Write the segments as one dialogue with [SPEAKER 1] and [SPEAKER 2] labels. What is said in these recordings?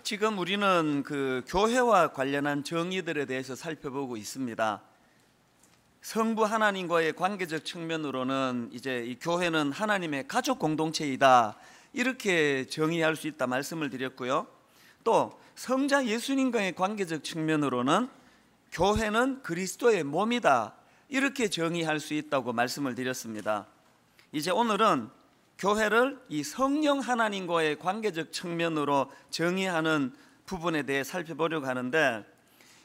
[SPEAKER 1] 지금 우리는 교회와 관련한 정의들에 대해서 살펴보고 있습니다. 성부 하나님과의 관계적 측면으로는 이제 이 교회는 하나님의 가족 공동체이다, 이렇게 정의할 수 있다 말씀을 드렸고요. 또 성자 예수님과의 관계적 측면으로는 교회는 그리스도의 몸이다, 이렇게 정의할 수 있다고 말씀을 드렸습니다. 이제 오늘은 교회를 이 성령 하나님과의 관계적 측면으로 정의하는 부분에 대해 살펴보려고 하는데,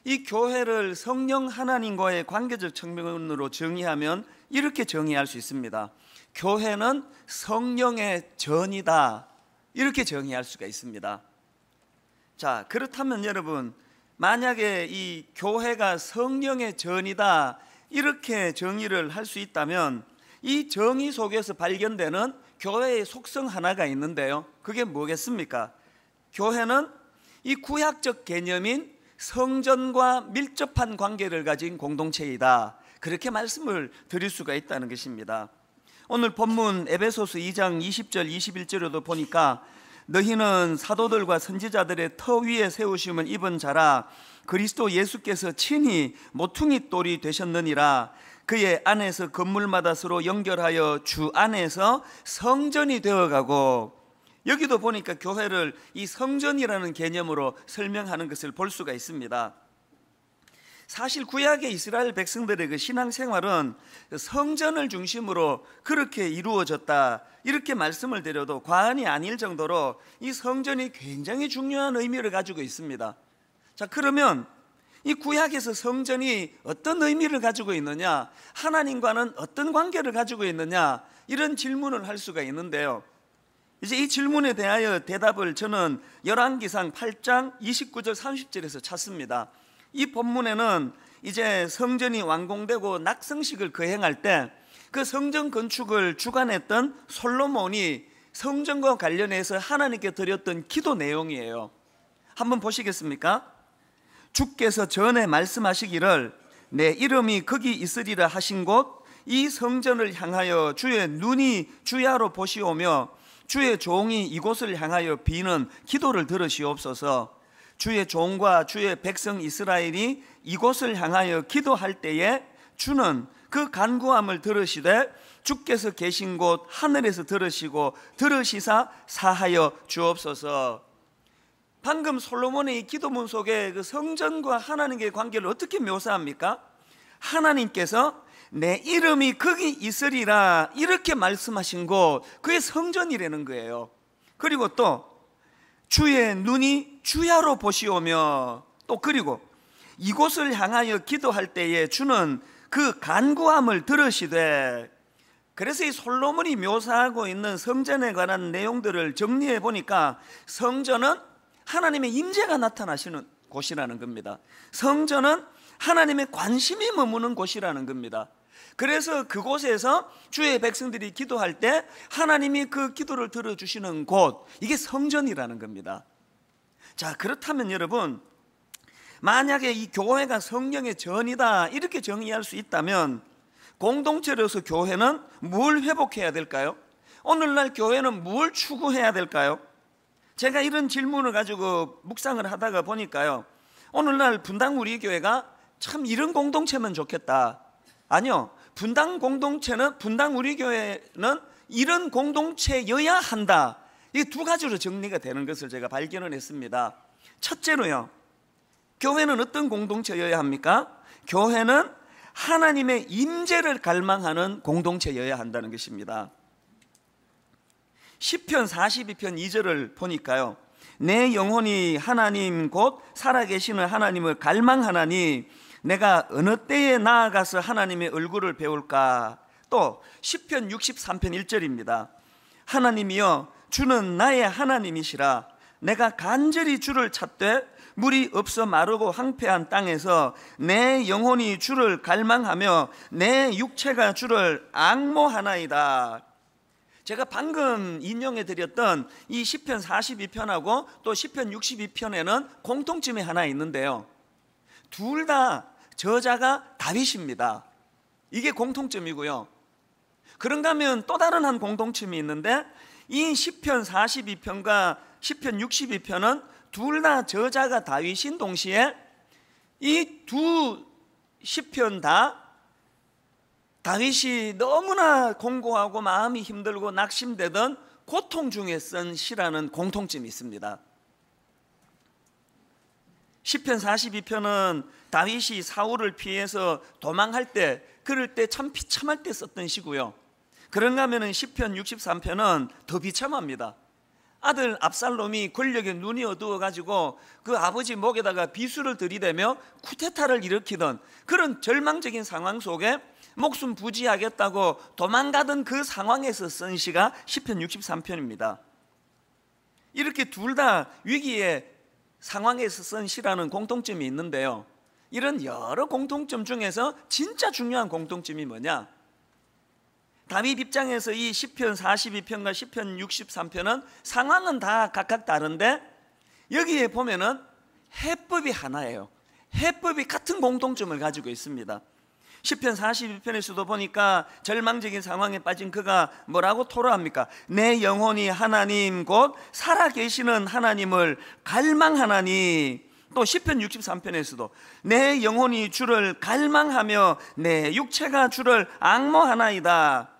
[SPEAKER 1] 이 교회를 성령 하나님과의 관계적 측면으로 정의하면 이렇게 정의할 수 있습니다. 교회는 성령의 전이다, 이렇게 정의할 수가 있습니다. 자, 그렇다면 여러분, 만약에 이 교회가 성령의 전이다, 이렇게 정의를 할 수 있다면 이 정의 속에서 발견되는 교회의 속성 하나가 있는데요, 그게 뭐겠습니까? 교회는 이 구약적 개념인 성전과 밀접한 관계를 가진 공동체이다, 그렇게 말씀을 드릴 수가 있다는 것입니다. 오늘 본문 에베소서 2장 20절 21절에도 보니까 너희는 사도들과 선지자들의 터 위에 세우심을 입은 자라 그리스도 예수께서 친히 모퉁이 돌이 되셨느니라. 그의 안에서 건물마다 서로 연결하여 주 안에서 성전이 되어가고, 여기도 보니까 교회를 이 성전이라는 개념으로 설명하는 것을 볼 수가 있습니다. 사실 구약의 이스라엘 백성들의 그 신앙생활은 성전을 중심으로 그렇게 이루어졌다, 이렇게 말씀을 드려도 과언이 아닐 정도로 이 성전이 굉장히 중요한 의미를 가지고 있습니다. 자, 그러면 이 구약에서 성전이 어떤 의미를 가지고 있느냐, 하나님과는 어떤 관계를 가지고 있느냐, 이런 질문을 할 수가 있는데요, 이제 이 질문에 대하여 대답을 저는 열왕기상 8장 29절 30절에서 찾습니다. 이 본문에는 이제 성전이 완공되고 낙성식을 거행할 때 그 성전 건축을 주관했던 솔로몬이 성전과 관련해서 하나님께 드렸던 기도 내용이에요. 한번 보시겠습니까? 주께서 전에 말씀하시기를 내 이름이 거기 있으리라 하신 곳 이 성전을 향하여 주의 눈이 주야로 보시오며 주의 종이 이곳을 향하여 비는 기도를 들으시옵소서. 주의 종과 주의 백성 이스라엘이 이곳을 향하여 기도할 때에 주는 그 간구함을 들으시되 주께서 계신 곳 하늘에서 들으시고 들으시사 사하여 주옵소서. 방금 솔로몬의 이 기도문 속에 그 성전과 하나님의 관계를 어떻게 묘사합니까? 하나님께서 내 이름이 거기 있으리라, 이렇게 말씀하신 곳, 그게 성전이라는 거예요. 그리고 또 주의 눈이 주야로 보시오며, 또 그리고 이곳을 향하여 기도할 때에 주는 그 간구함을 들으시되, 그래서 이 솔로몬이 묘사하고 있는 성전에 관한 내용들을 정리해 보니까 성전은 하나님의 임재가 나타나시는 곳이라는 겁니다. 성전은 하나님의 관심이 머무는 곳이라는 겁니다. 그래서 그곳에서 주의 백성들이 기도할 때 하나님이 그 기도를 들어주시는 곳, 이게 성전이라는 겁니다. 자, 그렇다면 여러분, 만약에 이 교회가 성령의 전이다, 이렇게 정의할 수 있다면 공동체로서 교회는 뭘 회복해야 될까요? 오늘날 교회는 뭘 추구해야 될까요? 제가 이런 질문을 가지고 묵상을 하다가 보니까요, 오늘날 분당 우리 교회가 참 이런 공동체면 좋겠다, 아니요, 분당 우리 교회는 이런 공동체여야 한다, 이게 두 가지로 정리가 되는 것을 제가 발견을 했습니다. 첫째로요, 교회는 어떤 공동체여야 합니까? 교회는 하나님의 임재를 갈망하는 공동체여야 한다는 것입니다. 시편 42편 2절을 보니까요, 내 영혼이 하나님 곧 살아계시는 하나님을 갈망하나니 내가 어느 때에 나아가서 하나님의 얼굴을 배울까. 또 시편 63편 1절입니다. 하나님이여 주는 나의 하나님이시라. 내가 간절히 주를 찾되 물이 없어 마르고 황폐한 땅에서 내 영혼이 주를 갈망하며 내 육체가 주를 앙모하나이다. 제가 방금 인용해 드렸던 이 시편 42편하고 또 시편 62편에는 공통점이 하나 있는데요, 둘 다 저자가 다윗입니다. 이게 공통점이고요. 그런가 하면 또 다른 한 공통점이 있는데, 이 시편 42편과 시편 62편은 둘 다 저자가 다윗인 동시에 이 두 시편 다 다윗이 너무나 공고하고 마음이 힘들고 낙심되던 고통 중에 쓴 시라는 공통점이 있습니다. 시편 42편은 다윗이 사울을 피해서 도망할 때, 그럴 때 참 비참할 때 썼던 시고요. 그런가 하면 시편 63편은 더 비참합니다. 아들 압살롬이 권력에 눈이 어두워가지고 그 아버지 목에다가 비수를 들이대며 쿠데타를 일으키던 그런 절망적인 상황 속에 목숨 부지하겠다고 도망가던 그 상황에서 쓴 시가 시편 63편입니다. 이렇게 둘 다 위기의 상황에서 쓴 시라는 공통점이 있는데요, 이런 여러 공통점 중에서 진짜 중요한 공통점이 뭐냐? 다윗 입장에서 이 시편 42편과 시편 63편은 상황은 다 각각 다른데 여기에 보면은 해법이 하나예요. 해법이 같은 공통점을 가지고 있습니다. 시편 42편에서도 보니까 절망적인 상황에 빠진 그가 뭐라고 토로합니까? 내 영혼이 하나님 곧 살아계시는 하나님을 갈망하나니. 또 시편 63편에서도 내 영혼이 주를 갈망하며 내 육체가 주를 앙모하나이다.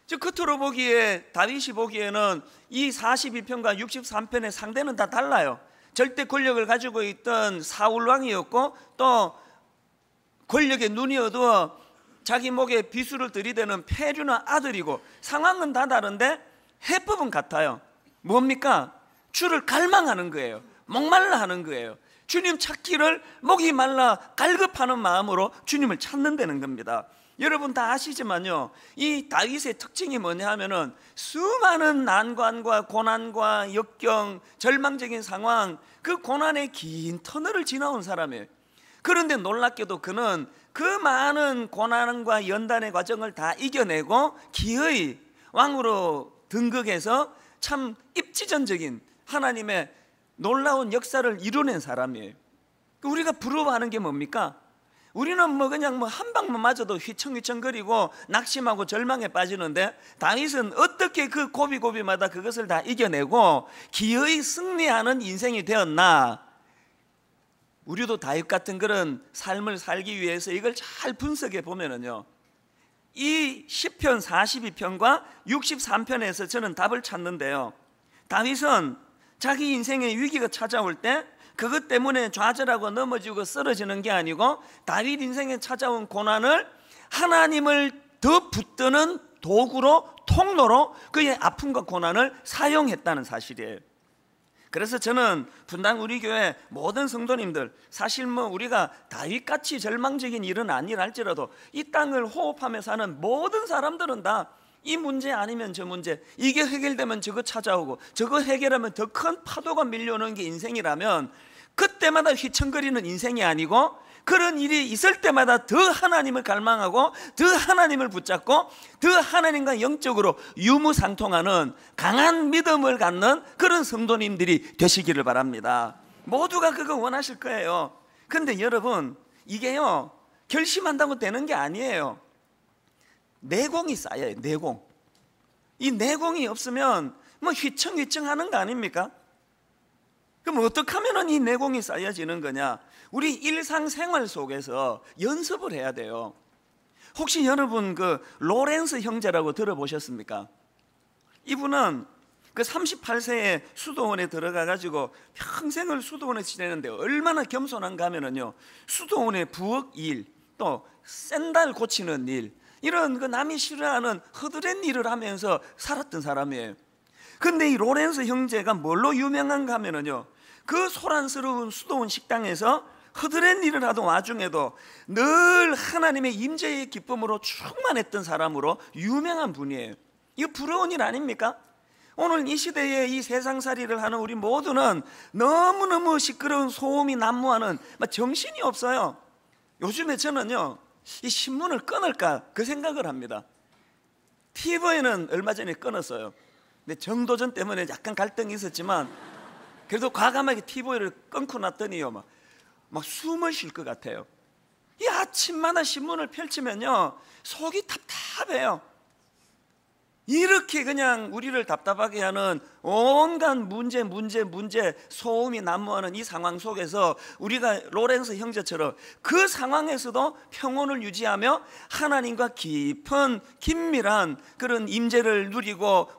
[SPEAKER 1] 즉 겉으로 보기에, 다윗이 보기에는 이 42편과 63편의 상대는 다 달라요. 절대 권력을 가지고 있던 사울 왕이었고 또 권력에 눈이 어두워 자기 목에 비수를 들이대는 페류나 아들이고, 상황은 다 다른데 해법은 같아요. 뭡니까? 주를 갈망하는 거예요. 목말라 하는 거예요. 주님 찾기를 목이 말라 갈급하는 마음으로 주님을 찾는다는 겁니다. 여러분 다 아시지만요, 이 다윗의 특징이 뭐냐 하면은 수많은 난관과 고난과 역경, 절망적인 상황, 그 고난의 긴 터널을 지나온 사람이에요. 그런데 놀랍게도 그는 그 많은 고난과 연단의 과정을 다 이겨내고 기어이 왕으로 등극해서 참 입지전적인 하나님의 놀라운 역사를 이뤄낸 사람이에요. 우리가 부러워하는 게 뭡니까? 우리는 뭐 그냥 뭐 한 방만 맞아도 휘청휘청거리고 낙심하고 절망에 빠지는데, 다윗은 어떻게 그 고비고비마다 그것을 다 이겨내고 기어이 승리하는 인생이 되었나? 우리도 다윗 같은 그런 삶을 살기 위해서 이걸 잘 분석해 보면은요, 이 시편 42편과 63편에서 저는 답을 찾는데요, 다윗은 자기 인생의 위기가 찾아올 때 그것 때문에 좌절하고 넘어지고 쓰러지는 게 아니고, 다윗 인생에 찾아온 고난을 하나님을 더 붙드는 도구로, 통로로 그의 아픔과 고난을 사용했다는 사실이에요. 그래서 저는 분당 우리 교회 모든 성도님들, 사실 뭐 우리가 다윗같이 절망적인 일은 아니랄지라도 이 땅을 호흡하며 사는 모든 사람들은 다 이 문제 아니면 저 문제, 이게 해결되면 저거 찾아오고 저거 해결하면 더 큰 파도가 밀려오는 게 인생이라면, 그때마다 휘청거리는 인생이 아니고 그런 일이 있을 때마다 더 하나님을 갈망하고 더 하나님을 붙잡고 더 하나님과 영적으로 유무상통하는 강한 믿음을 갖는 그런 성도님들이 되시기를 바랍니다. 모두가 그거 원하실 거예요. 근데 여러분, 이게요 결심한다고 되는 게 아니에요. 내공이 쌓여요. 내공. 이 내공이 없으면 뭐 휘청휘청 하는 거 아닙니까? 그럼 어떻게 하면 이 내공이 쌓여지는 거냐? 우리 일상생활 속에서 연습을 해야 돼요. 혹시 여러분 그 로렌스 형제라고 들어보셨습니까? 이분은 그 38세에 수도원에 들어가 가지고 평생을 수도원에서 지내는데 얼마나 겸손한가 하면은요, 수도원의 부엌 일, 또 샌들 고치는 일, 이런 그 남이 싫어하는 허드렛 일을 하면서 살았던 사람이에요. 근데 이 로렌스 형제가 뭘로 유명한가 하면은요, 그 소란스러운 수도원 식당에서 허드렛 일을 하던 와중에도 늘 하나님의 임재의 기쁨으로 충만했던 사람으로 유명한 분이에요. 이거 부러운 일 아닙니까? 오늘 이 시대에 이 세상살이를 하는 우리 모두는 너무너무 시끄러운 소음이 난무하는 정신이 없어요. 요즘에 저는요, 이 신문을 끊을까 그 생각을 합니다. TV에는 얼마 전에 끊었어요. 근데 정도전 때문에 약간 갈등이 있었지만 그래도 과감하게 TV를 끊고 났더니요, 막 숨을 쉴 것 같아요. 이 아침마다 신문을 펼치면요 속이 답답해요. 이렇게 그냥 우리를 답답하게 하는 온갖 문제 소음이 난무하는 이 상황 속에서 우리가 로렌스 형제처럼 그 상황에서도 평온을 유지하며 하나님과 깊은 긴밀한 그런 임재를 누리고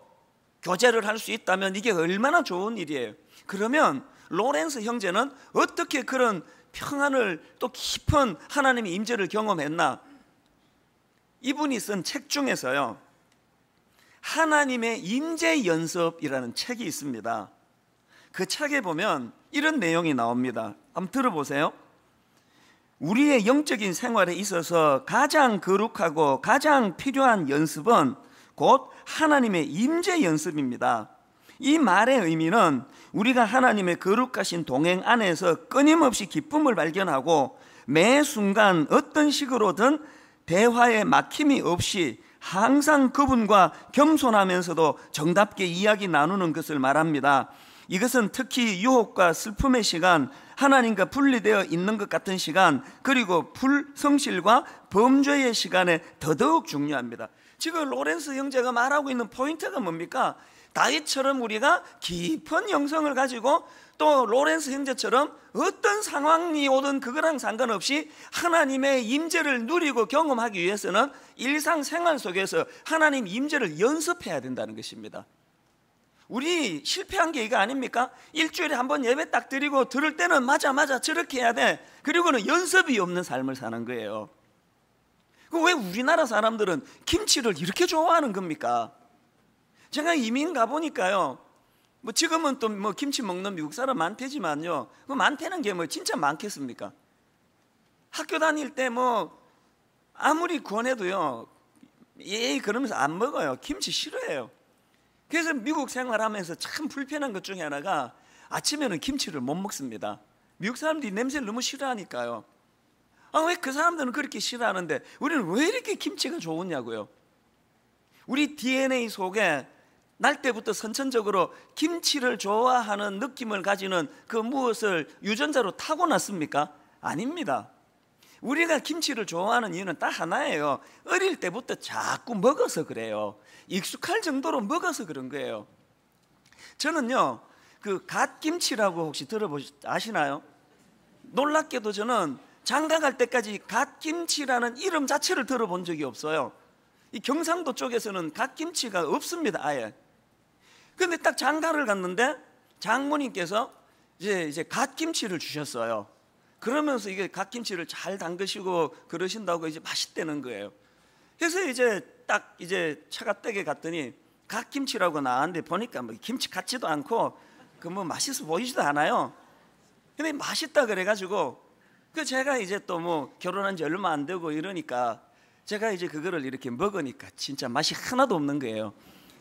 [SPEAKER 1] 교제를 할 수 있다면 이게 얼마나 좋은 일이에요. 그러면 로렌스 형제는 어떻게 그런 평안을 또 깊은 하나님의 임재를 경험했나? 이분이 쓴 책 중에서요, 하나님의 임재 연습이라는 책이 있습니다. 그 책에 보면 이런 내용이 나옵니다. 한번 들어보세요. 우리의 영적인 생활에 있어서 가장 거룩하고 가장 필요한 연습은 곧 하나님의 임재 연습입니다. 이 말의 의미는 우리가 하나님의 거룩하신 동행 안에서 끊임없이 기쁨을 발견하고 매 순간 어떤 식으로든 대화에 막힘이 없이 항상 그분과 겸손하면서도 정답게 이야기 나누는 것을 말합니다. 이것은 특히 유혹과 슬픔의 시간, 하나님과 분리되어 있는 것 같은 시간, 그리고 불성실과 범죄의 시간에 더더욱 중요합니다. 지금 로렌스 형제가 말하고 있는 포인트가 뭡니까? 다윗처럼 우리가 깊은 영성을 가지고 또 로렌스 형제처럼 어떤 상황이 오든 그거랑 상관없이 하나님의 임재를 누리고 경험하기 위해서는 일상생활 속에서 하나님 임재를 연습해야 된다는 것입니다. 우리 실패한 게 이거 아닙니까? 일주일에 한 번 예배 딱 드리고 들을 때는 맞아 저렇게 해야 돼. 그리고는 연습이 없는 삶을 사는 거예요. 왜 우리나라 사람들은 김치를 이렇게 좋아하는 겁니까? 제가 이민 가보니까요, 뭐 지금은 또 뭐 김치 먹는 미국 사람 많대지만요, 그 많다는 게 뭐 진짜 많겠습니까? 학교 다닐 때 뭐 아무리 권해도요, 그러면서 안 먹어요. 김치 싫어해요. 그래서 미국 생활하면서 참 불편한 것 중에 하나가 아침에는 김치를 못 먹습니다. 미국 사람들이 냄새를 너무 싫어하니까요. 왜 그 사람들은 그렇게 싫어하는데 우리는 왜 이렇게 김치가 좋으냐고요. 우리 DNA 속에 날 때부터 선천적으로 김치를 좋아하는 느낌을 가지는 그 무엇을 유전자로 타고났습니까? 아닙니다. 우리가 김치를 좋아하는 이유는 딱 하나예요. 어릴 때부터 자꾸 먹어서 그래요. 익숙할 정도로 먹어서 그런 거예요. 저는요, 그 갓김치라고 혹시 아시나요? 놀랍게도 저는 장가 갈 때까지 갓김치라는 이름 자체를 들어본 적이 없어요. 이 경상도 쪽에서는 갓김치가 없습니다, 아예. 근데 딱 장가를 갔는데 장모님께서 이제 갓김치를 주셨어요. 그러면서 이게 갓김치를 잘 담그시고 그러신다고 이제 맛있다는 거예요. 그래서 이제 딱 이제 차가댁에 갔더니 갓김치라고 나왔는데 보니까 뭐 김치 같지도 않고 그 뭐 맛있어 보이지도 않아요. 근데 맛있다 그래가지고 그 제가 이제 또 뭐 결혼한 지 얼마 안 되고 이러니까 제가 이제 그거를 이렇게 먹으니까 진짜 맛이 하나도 없는 거예요.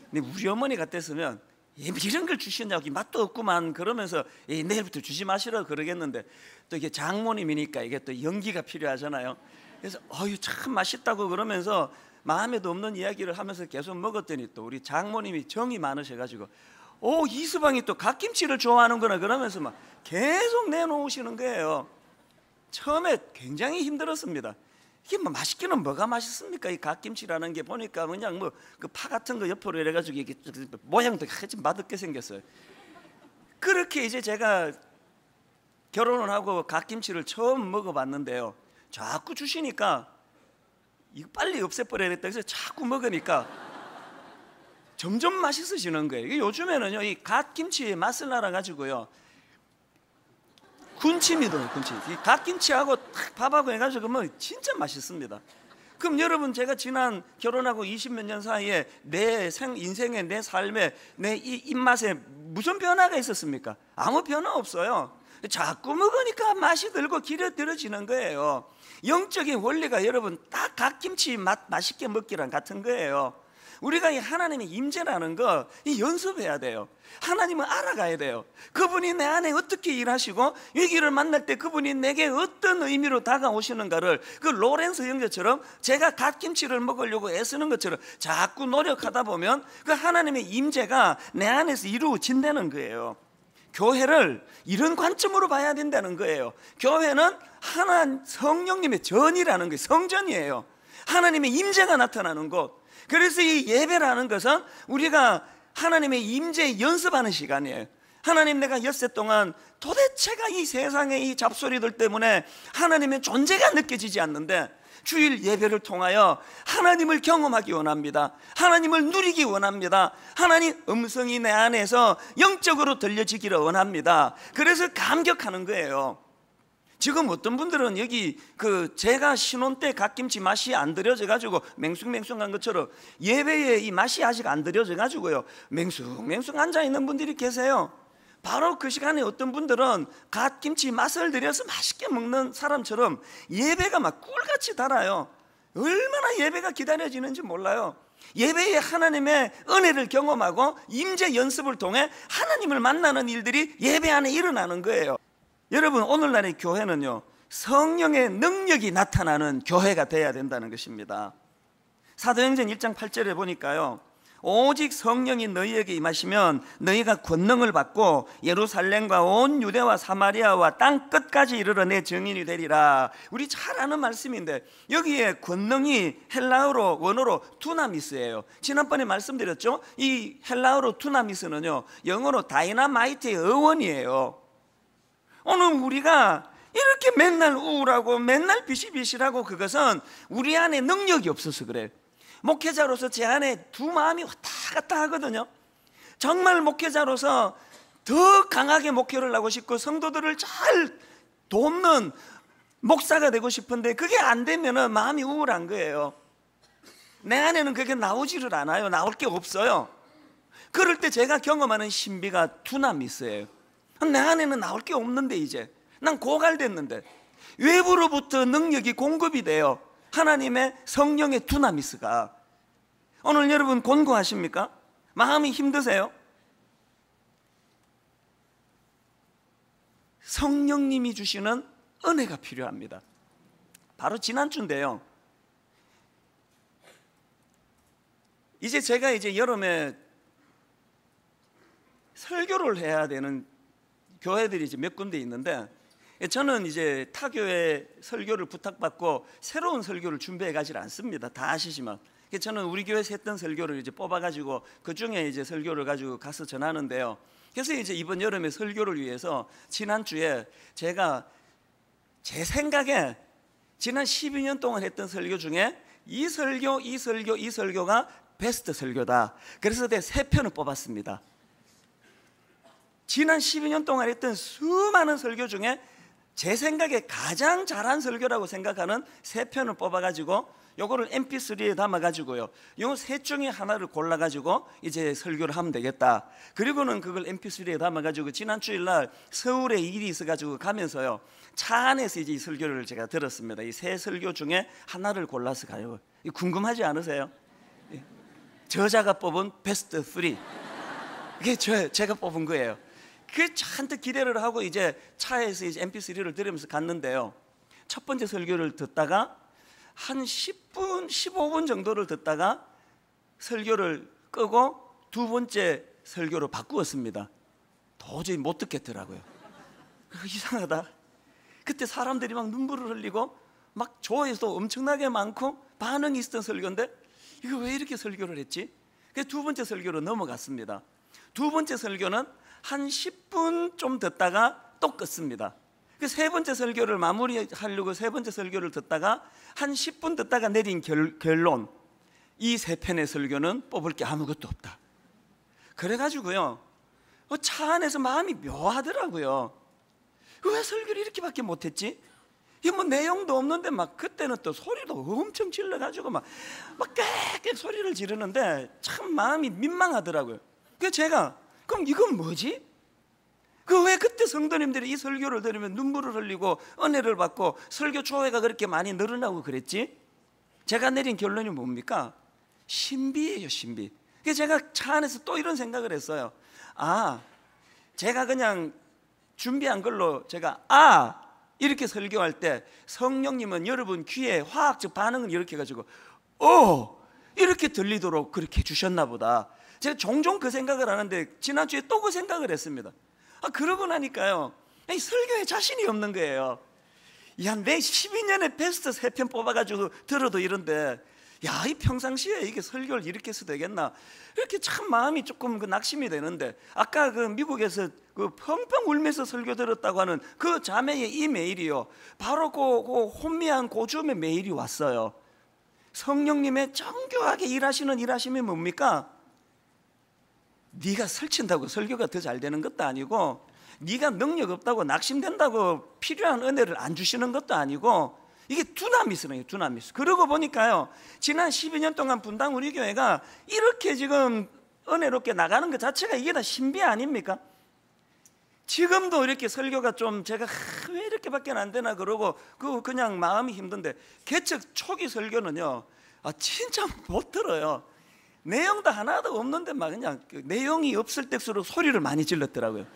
[SPEAKER 1] 근데 우리 어머니 같았으면 이런 걸 주셨냐고 맛도 없구만 그러면서 내일부터 주지 마시라고 그러겠는데 또 이게 장모님이니까 이게 또 연기가 필요하잖아요. 그래서 참 맛있다고 그러면서 마음에도 없는 이야기를 하면서 계속 먹었더니 또 우리 장모님이 정이 많으셔가지고 이서방이 또 갓김치를 좋아하는구나 그러면서 막 계속 내놓으시는 거예요. 처음에 굉장히 힘들었습니다. 이게 뭐 맛있기는 뭐가 맛있습니까? 이 갓김치라는 게 보니까 그냥 뭐 그 파 같은 거 옆으로 이래가지고 이게 모양도 좀 맛없게 생겼어요. 그렇게 이제 제가 결혼을 하고 갓김치를 처음 먹어봤는데요, 자꾸 주시니까 이거 빨리 없애버려야겠다 그래서 자꾸 먹으니까 점점 맛있어지는 거예요. 요즘에는요, 이 갓김치의 맛을 알아가지고요, 군침이 들어요. 군침. 이 갓김치하고 밥하고 해가지고 뭐 진짜 맛있습니다. 그럼 여러분, 제가 지난 결혼하고 20몇 년 사이에 내 인생에, 내 삶에, 내 입맛에 무슨 변화가 있었습니까? 아무 변화 없어요. 자꾸 먹으니까 맛이 들고 길어들어지는 거예요. 영적인 원리가 여러분 딱 갓김치 맛있게 먹기랑 같은 거예요. 우리가 이 하나님의 임재라는 거 연습해야 돼요. 하나님을 알아가야 돼요. 그분이 내 안에 어떻게 일하시고 위기를 만날 때 그분이 내게 어떤 의미로 다가오시는가를 그 로렌스 형제처럼 제가 갓김치를 먹으려고 애쓰는 것처럼 자꾸 노력하다 보면 그 하나님의 임재가 내 안에서 이루어진다는 거예요. 교회를 이런 관점으로 봐야 된다는 거예요. 교회는 성령님의 전이라는 거예요. 성전이에요. 하나님의 임재가 나타나는 곳. 그래서 이 예배라는 것은 우리가 하나님의 임재 연습하는 시간이에요. 하나님, 내가 엿새 동안 도대체가 이 세상의 이 잡소리들 때문에 하나님의 존재가 느껴지지 않는데 주일 예배를 통하여 하나님을 경험하기 원합니다. 하나님을 누리기 원합니다. 하나님 음성이 내 안에서 영적으로 들려지기를 원합니다. 그래서 감격하는 거예요. 지금 어떤 분들은 여기 제가 신혼 때 갓김치 맛이 안 들여져 가지고 맹숭맹숭한 것처럼 예배에 이 맛이 아직 안 들여져 가지고요, 맹숭맹숭 앉아 있는 분들이 계세요. 바로 그 시간에 어떤 분들은 갓김치 맛을 들여서 맛있게 먹는 사람처럼 예배가 막 꿀같이 달아요. 얼마나 예배가 기다려지는지 몰라요. 예배에 하나님의 은혜를 경험하고 임재 연습을 통해 하나님을 만나는 일들이 예배 안에 일어나는 거예요. 여러분, 오늘날의 교회는요, 성령의 능력이 나타나는 교회가 돼야 된다는 것입니다. 사도행전 1장 8절에 보니까요, 오직 성령이 너희에게 임하시면 너희가 권능을 받고 예루살렘과 온 유대와 사마리아와 땅 끝까지 이르러 내 증인이 되리라. 우리 잘 아는 말씀인데 여기에 권능이 헬라어로 원어로 투나미스예요. 지난번에 말씀드렸죠. 이 헬라어로 투나미스는요, 영어로 다이나마이트의 어원이에요. 오늘 우리가 이렇게 맨날 우울하고 맨날 비실비실하고, 그것은 우리 안에 능력이 없어서 그래요. 목회자로서 제 안에 두 마음이 왔다 갔다 하거든요. 정말 목회자로서 더 강하게 목회를 하고 싶고 성도들을 잘 돕는 목사가 되고 싶은데 그게 안 되면 마음이 우울한 거예요. 내 안에는 그게 나오지를 않아요. 나올 게 없어요. 그럴 때 제가 경험하는 신비가 두나미스예요. 내 안에는 나올 게 없는데 이제 난 고갈됐는데 외부로부터 능력이 공급이 돼요. 하나님의 성령의 두나미스가. 오늘 여러분 곤고하십니까? 마음이 힘드세요? 성령님이 주시는 은혜가 필요합니다. 바로 지난주인데요, 이제 제가 여름에 설교를 해야 되는 교회들이 이제 몇 군데 있는데, 저는 이제 타교회 설교를 부탁받고 새로운 설교를 준비해 가지 않습니다. 다 아시지만. 저는 우리 교회에서 했던 설교를 이제 뽑아가지고 그 중에 이제 설교를 가지고 가서 전하는데요. 그래서 이제 이번 여름에 설교를 위해서 지난주에 제가 제 생각에 지난 12년 동안 했던 설교 중에 이 설교가 베스트 설교다. 그래서 내가 3편을 뽑았습니다. 지난 12년 동안 했던 수많은 설교 중에 제 생각에 가장 잘한 설교라고 생각하는 3편을 뽑아가지고 요거를 mp3에 담아가지고요, 요 셋 중에 하나를 골라가지고 이제 설교를 하면 되겠다. 그리고는 그걸 mp3에 담아가지고 지난 주일날 서울에 일이 있어가지고 가면서요, 차 안에서 이제 이 설교를 제가 들었습니다. 이 세 설교 중에 하나를 골라서 가요. 궁금하지 않으세요? 저자가 뽑은 베스트 3, 이게 제가 뽑은 거예요. 그 잔뜩 기대를 하고 이제 차에서 이제 mp3를 들으면서 갔는데요, 첫 번째 설교를 듣다가 한 10분, 15분 정도를 듣다가 설교를 끄고 두 번째 설교로 바꾸었습니다. 도저히 못 듣겠더라고요. 이상하다. 그때 사람들이 막 눈물을 흘리고 막 조회수도 엄청나게 많고 반응이 있었던 설교인데 이거 왜 이렇게 설교를 했지? 그래서 두 번째 설교로 넘어갔습니다. 두 번째 설교는 한 10분 좀 듣다가 또 껐습니다. 그 세 번째 설교를 마무리하려고 세 번째 설교를 듣다가 한 10분 듣다가 내린 결론, 이 3편의 설교는 뽑을 게 아무것도 없다. 그래가지고요, 차 안에서 마음이 묘하더라고요. 왜 설교를 이렇게밖에 못했지? 이게 뭐 내용도 없는데 막 그때는 또 소리도 엄청 질러가지고 막 깨끗 소리를 지르는데 참 마음이 민망하더라고요. 그래서 제가 그럼 이건 뭐지? 그 왜 그때 성도님들이 이 설교를 들으면 눈물을 흘리고 은혜를 받고 설교 조회가 그렇게 많이 늘어나고 그랬지? 제가 내린 결론이 뭡니까? 신비예요, 신비. 그래서 제가 차 안에서 또 이런 생각을 했어요. 제가 그냥 준비한 걸로 제가 이렇게 설교할 때 성령님은 여러분 귀에 화학적 반응을 이렇게 해가지고 이렇게 들리도록 그렇게 해주셨나 보다. 제가 종종 그 생각을 하는데 지난주에 또 그 생각을 했습니다. 그러고 나니까요, 이 설교에 자신이 없는 거예요. 야, 내 12년에 베스트 3편 뽑아가지고 들어도 이런데, 야, 이 평상시에 이게 설교를 이렇게 해서 되겠나? 이렇게 참 마음이 조금 그 낙심이 되는데, 아까 그 미국에서 그 펑펑 울면서 설교 들었다고 하는 그 자매의 이 메일이요, 바로 그 혼미한 고주음의 메일이 왔어요. 성령님의 정교하게 일하시는 일하심이 뭡니까? 네가 설친다고 설교가 더 잘 되는 것도 아니고, 네가 능력 없다고 낙심된다고 필요한 은혜를 안 주시는 것도 아니고, 이게 두나미스예요, 두나미스. 그러고 보니까요, 지난 12년 동안 분당 우리 교회가 이렇게 지금 은혜롭게 나가는 것 자체가 이게 다 신비 아닙니까? 지금도 이렇게 설교가 좀 제가 왜 이렇게밖에 안 되나 그러고 그냥 마음이 힘든데, 개척 초기 설교는요, 진짜 못 들어요. 내용도 하나도 없는데 막 그냥 내용이 없을 때일수록 소리를 많이 질렀더라고요.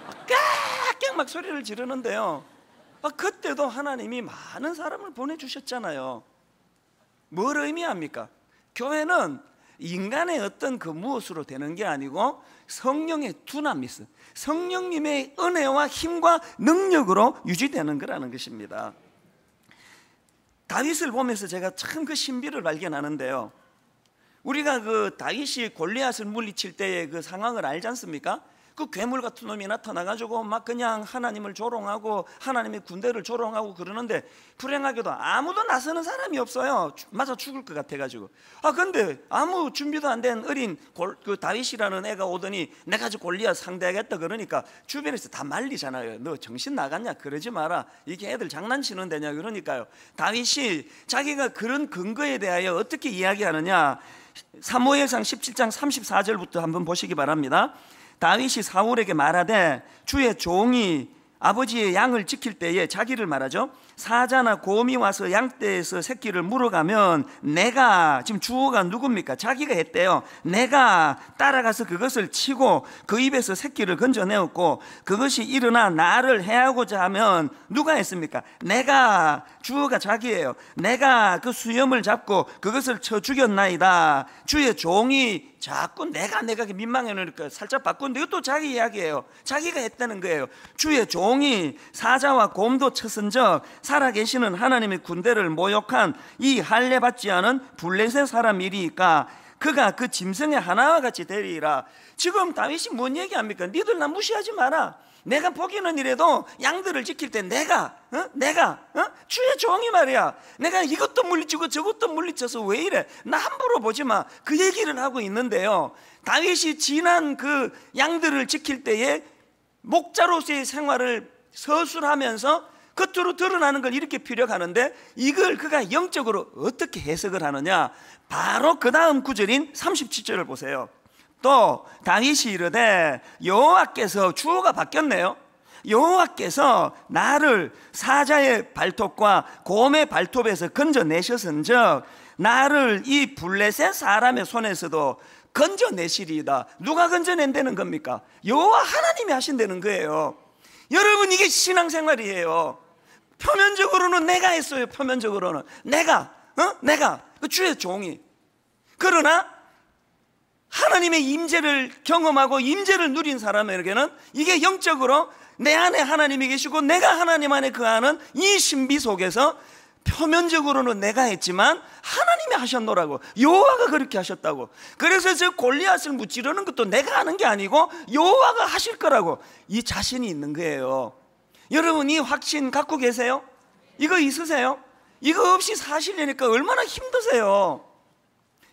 [SPEAKER 1] 깍깍 막 소리를 지르는데요, 그때도 하나님이 많은 사람을 보내주셨잖아요. 뭘 의미합니까? 교회는 인간의 어떤 그 무엇으로 되는 게 아니고 성령의 두나미스, 성령님의 은혜와 힘과 능력으로 유지되는 거라는 것입니다. 다윗을 보면서 제가 참 그 신비를 발견하는데요, 우리가 그 다윗이 골리앗을 물리칠 때의 그 상황을 알지 않습니까? 그 괴물 같은 놈이 나타나가지고 막 그냥 하나님을 조롱하고 하나님의 군대를 조롱하고 그러는데, 불행하게도 아무도 나서는 사람이 없어요. 맞아 죽을 것 같아가지고. 근데 아무 준비도 안 된 어린 그 다윗이라는 애가 오더니 내가 아주 골리앗 상대하겠다 그러니까 주변에서 다 말리잖아요. 너 정신 나갔냐? 그러지 마라. 이게 애들 장난치는 데냐? 그러니까요, 다윗이 자기가 그런 근거에 대하여 어떻게 이야기하느냐, 사무엘상 17장 34절부터 한번 보시기 바랍니다. 다윗이 사울에게 말하되, 주의 종이 아버지의 양을 지킬 때에, 자기를 말하죠, 사자나 곰이 와서 양떼에서 새끼를 물어가면 내가, 지금 주어가 누굽니까? 자기가 했대요. 내가 따라가서 그것을 치고 그 입에서 새끼를 건져내었고, 그것이 일어나 나를 해하고자 하면 누가 했습니까? 내가, 주어가 자기예요. 내가 그 수염을 잡고 그것을 쳐 죽였나이다. 주의 종이 자꾸 내가 민망해놓으니까 살짝 바꾼데 이것도 자기 이야기예요. 자기가 했다는 거예요. 주의 종이 사자와 곰도 쳤은적 살아계시는 하나님의 군대를 모욕한 이 할례 받지 않은 블레셋 사람이리까 그가 그 짐승의 하나와 같이 되리라. 지금 다윗이 뭔 얘기합니까? 니들 나 무시하지 마라. 내가 보기는 이래도 양들을 지킬 때 내가 주의 종이 말이야, 내가 이것도 물리치고 저것도 물리쳐서 왜 이래, 나 함부로 보지 마, 그 얘기를 하고 있는데요, 다윗이 지난 그 양들을 지킬 때에 목자로서의 생활을 서술하면서 겉으로 드러나는 걸 이렇게 피력하는데, 이걸 그가 영적으로 어떻게 해석을 하느냐, 바로 그 다음 구절인 37절을 보세요. 또 다윗이 이르되, 여호와께서, 주어가 바뀌었네요. 여호와께서 나를 사자의 발톱과 곰의 발톱에서 건져내셨은즉 나를 이 블레셋 사람의 손에서도 건져내시리이다. 누가 건져낸다는 겁니까? 여호와 하나님이 하신다는 거예요. 여러분, 이게 신앙생활이에요. 표면적으로는 내가 했어요. 표면적으로는 내가 그 주의 종이. 그러나 하나님의 임재를 경험하고 임재를 누린 사람에게는 이게 영적으로 내 안에 하나님이 계시고 내가 하나님 안에 거하는 이 신비 속에서 표면적으로는 내가 했지만 하나님이 하셨노라고, 여호와가 그렇게 하셨다고. 그래서 저 골리앗을 무찌르는 것도 내가 하는 게 아니고 여호와가 하실 거라고 이 자신이 있는 거예요. 여러분, 이 확신 갖고 계세요? 이거 있으세요? 이거 없이 사시려니까 얼마나 힘드세요.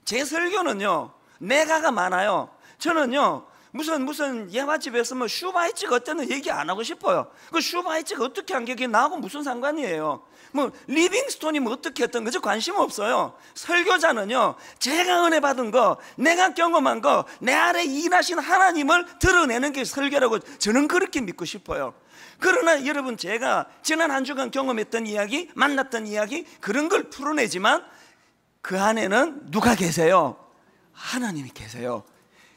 [SPEAKER 1] 제 설교는요, 내가가 많아요. 저는요, 무슨 예화집에서 뭐 슈바이츠가 어쨌든 얘기 안 하고 싶어요. 그 슈바이츠가 어떻게 한 게 그게 나하고 무슨 상관이에요? 뭐 리빙스톤이 뭐 어떻게 했던 거죠? 관심 없어요. 설교자는요, 제가 은혜 받은 거, 내가 경험한 거, 내 안에 일하신 하나님을 드러내는 게 설교라고 저는 그렇게 믿고 싶어요. 그러나 여러분, 제가 지난 한 주간 경험했던 이야기, 만났던 이야기, 그런 걸 풀어내지만 그 안에는 누가 계세요? 하나님이 계세요.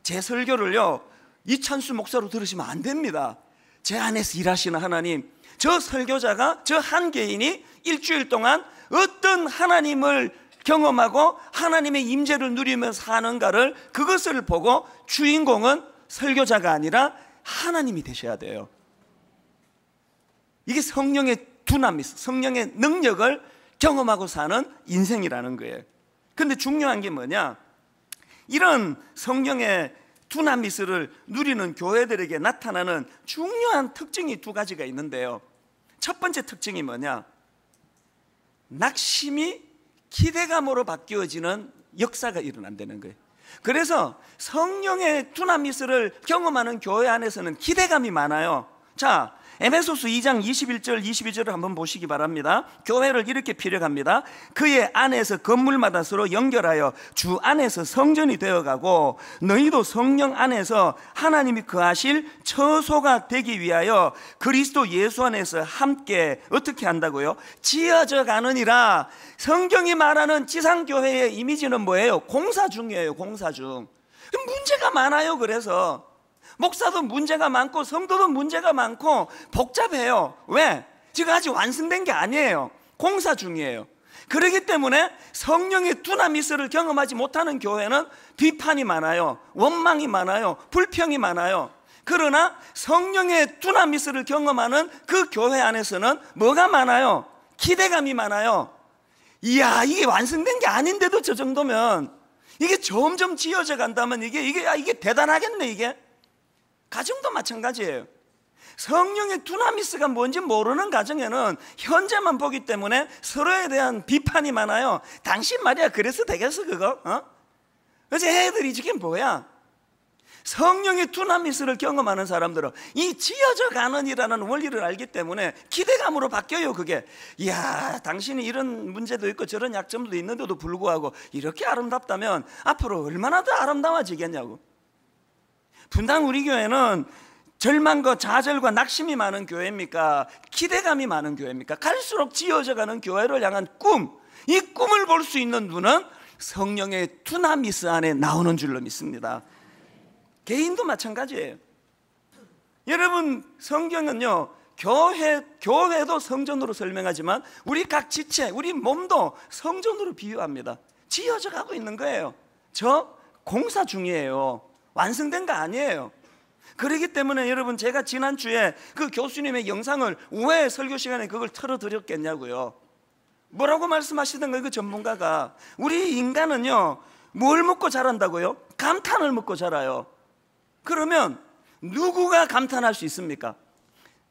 [SPEAKER 1] 제 설교를요, 이찬수 목사로 들으시면 안 됩니다. 제 안에서 일하시는 하나님, 저 설교자가, 저 한 개인이 일주일 동안 어떤 하나님을 경험하고 하나님의 임재를 누리며 사는가를, 그것을 보고 주인공은 설교자가 아니라 하나님이 되셔야 돼요. 이게 성령의 두나미스, 성령의 능력을 경험하고 사는 인생이라는 거예요. 근데 중요한 게 뭐냐, 이런 성령의 두나미스를 누리는 교회들에게 나타나는 중요한 특징이 두 가지가 있는데요. 첫 번째 특징이 뭐냐, 낙심이 기대감으로 바뀌어지는 역사가 일어난다는 거예요. 그래서 성령의 두나미스를 경험하는 교회 안에서는 기대감이 많아요. 자, 에베소서 2장 21절 22절을 한번 보시기 바랍니다. 교회를 이렇게 피력합니다. 그의 안에서 건물마다 서로 연결하여 주 안에서 성전이 되어가고 너희도 성령 안에서 하나님이 거하실 처소가 되기 위하여 그리스도 예수 안에서 함께 어떻게 한다고요? 지어져 가느니라. 성경이 말하는 지상교회의 이미지는 뭐예요? 공사 중이에요. 공사 중. 문제가 많아요. 그래서 목사도 문제가 많고 성도도 문제가 많고 복잡해요. 왜? 지금 아직 완성된 게 아니에요. 공사 중이에요. 그렇기 때문에 성령의 두나미스를 경험하지 못하는 교회는 비판이 많아요. 원망이 많아요. 불평이 많아요. 그러나 성령의 두나미스를 경험하는 그 교회 안에서는 뭐가 많아요? 기대감이 많아요. 이야, 이게 완성된 게 아닌데도 저 정도면, 이게 점점 지어져 간다면 이게 대단하겠네. 이게 가정도 마찬가지예요. 성령의 두나미스가 뭔지 모르는 가정에는 현재만 보기 때문에 서로에 대한 비판이 많아요. 당신 말이야 그래서 되겠어 그거? 그래서 애들이 지금 뭐야? 성령의 두나미스를 경험하는 사람들은 이 지어져 가는이라는 원리를 알기 때문에 기대감으로 바뀌어요. 그게, 이야, 당신이 이런 문제도 있고 저런 약점도 있는데도 불구하고 이렇게 아름답다면 앞으로 얼마나 더 아름다워지겠냐고. 분당 우리 교회는 절망과 좌절과 낙심이 많은 교회입니까? 기대감이 많은 교회입니까? 갈수록 지어져가는 교회를 향한 꿈, 이 꿈을 볼 수 있는 눈은 성령의 두나미스 안에 나오는 줄로 믿습니다. 개인도 마찬가지예요. 여러분, 성경은요, 교회도 성전으로 설명하지만 우리 각 지체, 우리 몸도 성전으로 비유합니다. 지어져 가고 있는 거예요. 저 공사 중이에요. 완성된 거 아니에요. 그렇기 때문에 여러분, 제가 지난주에 그 교수님의 영상을 왜 설교 시간에 그걸 틀어드렸겠냐고요. 뭐라고 말씀하시던가요? 그 전문가가, 우리 인간은요 뭘 먹고 자란다고요? 감탄을 먹고 자라요. 그러면 누구가 감탄할 수 있습니까?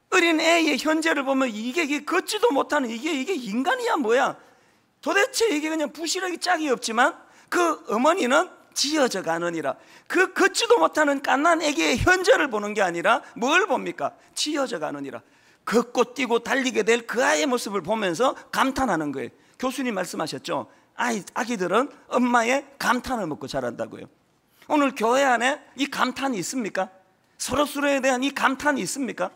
[SPEAKER 1] 어린 애의 현재를 보면 이게 걷지도 못하는 이게 인간이야 뭐야? 도대체 이게 그냥 부시러기 짝이 없지만 그 어머니는 지어져 가느니라. 그 걷지도 못하는 갓난 애기의 현재를 보는 게 아니라 뭘 봅니까? 지어져 가느니라. 걷고 뛰고 달리게 될 그 아이의 모습을 보면서 감탄하는 거예요. 교수님 말씀하셨죠? 아기들은 엄마의 감탄을 먹고 자란다고요. 오늘 교회 안에 이 감탄이 있습니까? 서로서로에 대한 이 감탄이 있습니까?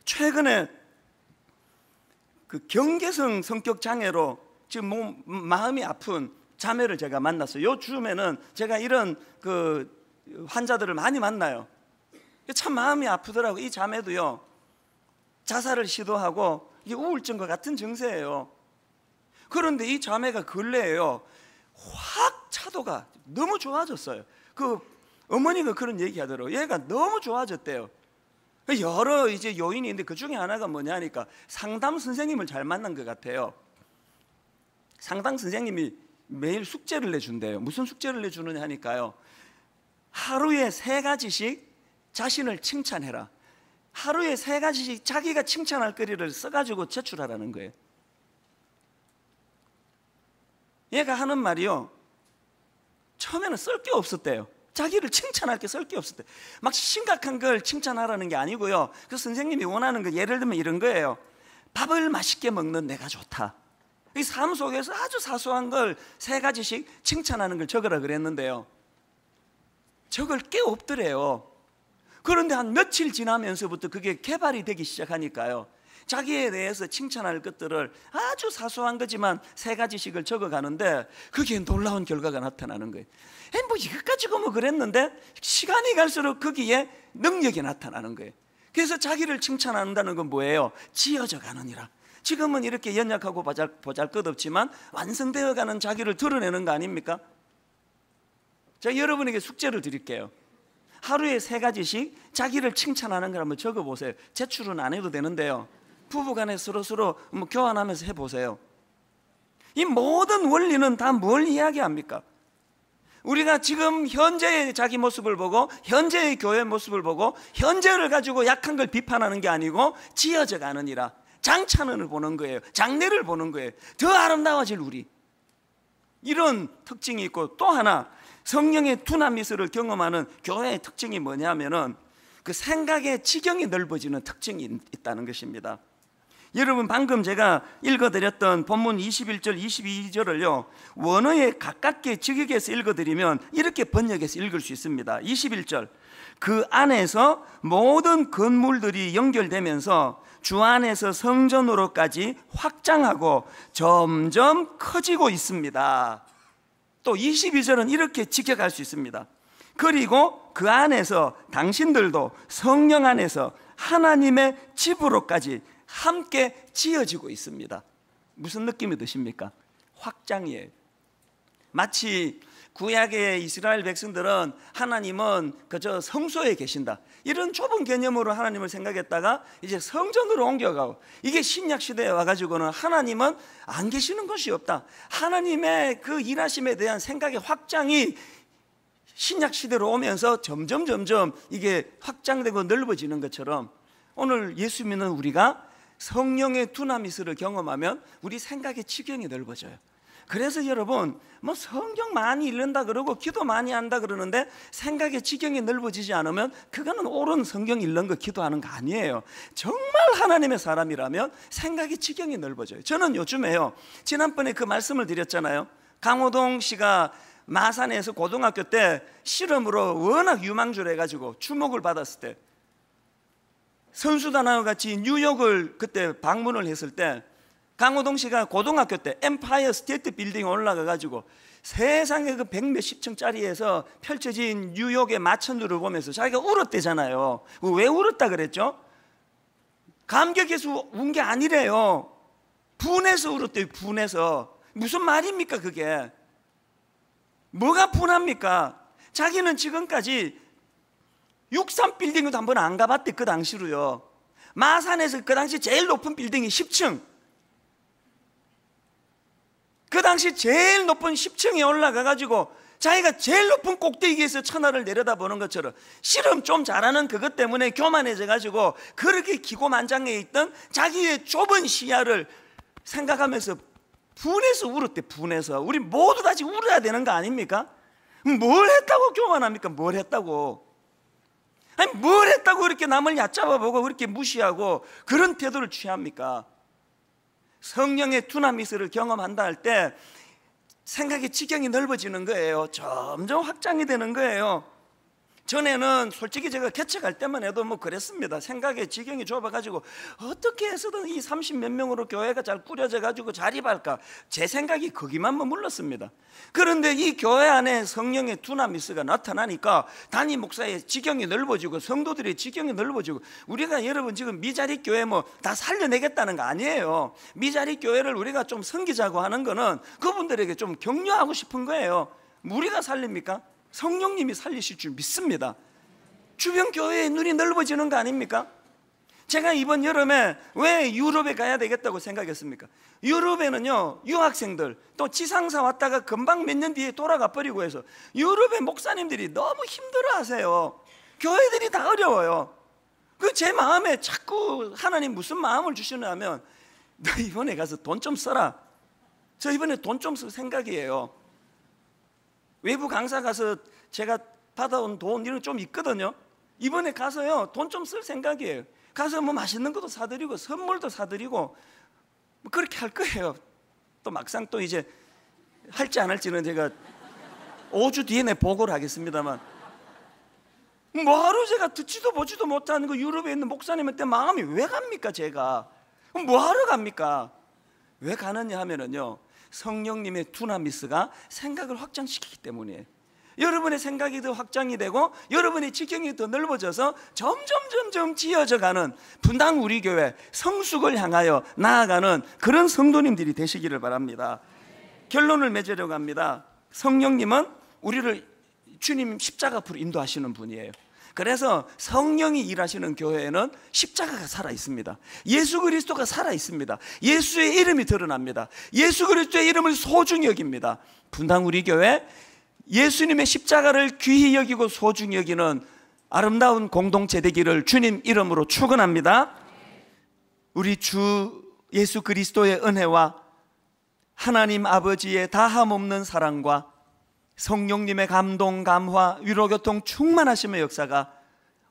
[SPEAKER 1] 최근에 그 경계성 성격 장애로 지금 마음이 아픈 자매를 제가 만났어요. 요즘에는 제가 이런 그 환자들을 많이 만나요. 참 마음이 아프더라고요. 이 자매도요, 자살을 시도하고 이게 우울증과 같은 증세예요. 그런데 이 자매가 근래에요, 확 차도가 너무 좋아졌어요. 그 어머니가 그런 얘기 하더라고요. 얘가 너무 좋아졌대요. 여러 이제 요인이 있는데 그 중에 하나가 뭐냐니까 상담 선생님을 잘 만난 것 같아요. 상담 선생님이 매일 숙제를 내준대요. 무슨 숙제를 내주느냐 하니까요, 하루에 3가지씩 자신을 칭찬해라. 하루에 3가지씩 자기가 칭찬할 거리를 써가지고 제출하라는 거예요. 얘가 하는 말이요, 처음에는 쓸 게 없었대요. 자기를 칭찬할 게 쓸 게 없었대. 막 심각한 걸 칭찬하라는 게 아니고요, 그 선생님이 원하는 거, 예를 들면 이런 거예요. 밥을 맛있게 먹는 내가 좋다. 이 삶 속에서 아주 사소한 걸 3가지씩 칭찬하는 걸 적으라 그랬는데요, 적을 게 없더래요. 그런데 한 며칠 지나면서부터 그게 개발이 되기 시작하니까요, 자기에 대해서 칭찬할 것들을 아주 사소한 거지만 3가지씩을 적어가는데 그게 놀라운 결과가 나타나는 거예요. 뭐 이것 가지고 뭐 그랬는데 시간이 갈수록 거기에 능력이 나타나는 거예요. 그래서 자기를 칭찬한다는 건 뭐예요? 지어져 가느니라. 지금은 이렇게 연약하고 보잘것없지만 완성되어가는 자기를 드러내는 거 아닙니까? 제가 여러분에게 숙제를 드릴게요. 하루에 3가지씩 자기를 칭찬하는 걸 한번 적어보세요. 제출은 안 해도 되는데요, 부부간에 서로 뭐 교환하면서 해보세요. 이 모든 원리는 다 뭘 이야기합니까? 우리가 지금 현재의 자기 모습을 보고 현재의 교회 모습을 보고 현재를 가지고 약한 걸 비판하는 게 아니고 지어져 가느니라, 장차는을 보는 거예요. 장래를 보는 거예요. 더 아름다워질 우리, 이런 특징이 있고, 또 하나 성령의 두나미스를 경험하는 교회의 특징이 뭐냐면은 그 생각의 지경이 넓어지는 특징이 있다는 것입니다. 여러분, 방금 제가 읽어드렸던 본문 21절 22절을요 원어에 가깝게 직역해서 읽어드리면 이렇게 번역해서 읽을 수 있습니다. 21절, 그 안에서 모든 건물들이 연결되면서 주 안에서 성전으로까지 확장하고 점점 커지고 있습니다. 또 22절은 이렇게 직역할 수 있습니다. 그리고 그 안에서 당신들도 성령 안에서 하나님의 집으로까지 함께 지어지고 있습니다. 무슨 느낌이 드십니까? 확장이에요. 마치 구약의 이스라엘 백성들은 하나님은 그저 성소에 계신다, 이런 좁은 개념으로 하나님을 생각했다가 이제 성전으로 옮겨가고, 이게 신약 시대에 와가지고는 하나님은 안 계시는 것이 없다, 하나님의 그 일하심에 대한 생각의 확장이 신약 시대로 오면서 점점 이게 확장되고 넓어지는 것처럼, 오늘 예수 믿는 우리가 성령의 두나미스를 경험하면 우리 생각의 지경이 넓어져요. 그래서 여러분, 뭐 성경 많이 읽는다 그러고 기도 많이 한다 그러는데 생각의 지경이 넓어지지 않으면 그거는 옳은 성경 읽는 거, 기도하는 거 아니에요. 정말 하나님의 사람이라면 생각의 지경이 넓어져요. 저는 요즘에요, 지난번에 그 말씀을 드렸잖아요. 강호동 씨가 마산에서 고등학교 때 실험으로 워낙 유망주를 해가지고 주목을 받았을 때, 선수단하고 같이 뉴욕을 그때 방문을 했을 때, 강호동 씨가 고등학교 때 엠파이어 스테이트 빌딩에 올라가가지고 세상에 그 100몇십 층짜리에서 펼쳐진 뉴욕의 마천루를 보면서 자기가 울었대잖아요. 왜 울었다 그랬죠? 감격해서 운 게 아니래요. 분해서 울었대요. 분해서. 무슨 말입니까 그게? 뭐가 분합니까? 자기는 지금까지 63빌딩도 한번 안 가봤대. 그 당시로요. 마산에서 그 당시 제일 높은 빌딩이 10층, 그 당시 제일 높은 10층에 올라가가지고 자기가 제일 높은 꼭대기에서 천하를 내려다보는 것처럼, 실험 좀 잘하는 그것 때문에 교만해져가지고 그렇게 기고만장해 있던 자기의 좁은 시야를 생각하면서 분해서 울었대. 분해서. 우리 모두 다 지금 울어야 되는 거 아닙니까? 뭘 했다고 교만합니까? 뭘 했다고? 아니, 뭘 했다고 이렇게 남을 얕잡아보고 그렇게 무시하고 그런 태도를 취합니까? 성령의 두나미스를 경험한다 할 때 생각의 지경이 넓어지는 거예요. 점점 확장이 되는 거예요. 전에는 솔직히 제가 개척할 때만 해도 뭐 그랬습니다. 생각의 지경이 좁아가지고 어떻게 해서든 이 30몇 명으로 교회가 잘 꾸려져가지고 자립할까, 제 생각이 거기만 머물렀습니다. 그런데 이 교회 안에 성령의 두나미스가 나타나니까 담임 목사의 지경이 넓어지고 성도들의 지경이 넓어지고, 우리가 여러분 지금 미자립 교회 뭐 다 살려내겠다는 거 아니에요. 미자립 교회를 우리가 좀 섬기자고 하는 거는 그분들에게 좀 격려하고 싶은 거예요. 우리가 살립니까? 성령님이 살리실 줄 믿습니다. 주변 교회의 눈이 넓어지는 거 아닙니까? 제가 이번 여름에 왜 유럽에 가야 되겠다고 생각했습니까? 유럽에는요, 유학생들 또 지상사 왔다가 금방 몇 년 뒤에 돌아가 버리고 해서 유럽의 목사님들이 너무 힘들어 하세요. 교회들이 다 어려워요. 그 제 마음에 자꾸 하나님 무슨 마음을 주시냐면, 너 이번에 가서 돈 좀 써라. 저 이번에 돈 좀 쓸 생각이에요. 외부 강사 가서 제가 받아온 돈 이런 좀 있거든요. 이번에 가서요, 돈 좀 쓸 생각이에요. 가서 뭐 맛있는 것도 사드리고 선물도 사드리고 뭐 그렇게 할 거예요. 또 막상 또 이제 할지 안 할지는 제가 5주 뒤에 내 보고를 하겠습니다만, 뭐하러 제가 듣지도 보지도 못하는 그 유럽에 있는 목사님한테 마음이 왜 갑니까? 제가 뭐하러 갑니까? 왜 가느냐 하면은요, 성령님의 두나미스가 생각을 확장시키기 때문이에요. 여러분의 생각이 더 확장이 되고 여러분의 지경이 더 넓어져서 점점 지어져 가는 분당 우리 교회 성숙을 향하여 나아가는 그런 성도님들이 되시기를 바랍니다. 결론을 맺으려고 합니다. 성령님은 우리를 주님 십자가 앞으로 인도하시는 분이에요. 그래서 성령이 일하시는 교회에는 십자가가 살아 있습니다. 예수 그리스도가 살아 있습니다. 예수의 이름이 드러납니다. 예수 그리스도의 이름을 소중히 여깁니다. 분당 우리 교회 예수님의 십자가를 귀히 여기고 소중히 여기는 아름다운 공동체 되기를 주님 이름으로 축원합니다. 우리 주 예수 그리스도의 은혜와 하나님 아버지의 다함없는 사랑과 성령님의 감동, 감화, 위로교통 충만하심의 역사가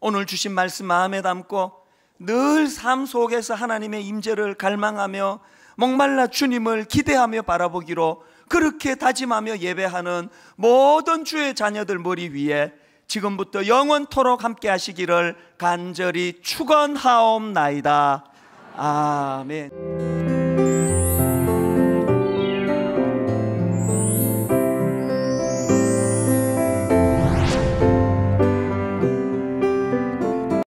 [SPEAKER 1] 오늘 주신 말씀 마음에 담고 늘 삶 속에서 하나님의 임재를 갈망하며 목말라 주님을 기대하며 바라보기로 그렇게 다짐하며 예배하는 모든 주의 자녀들 머리 위에 지금부터 영원토록 함께 하시기를 간절히 축원하옵나이다. 아멘.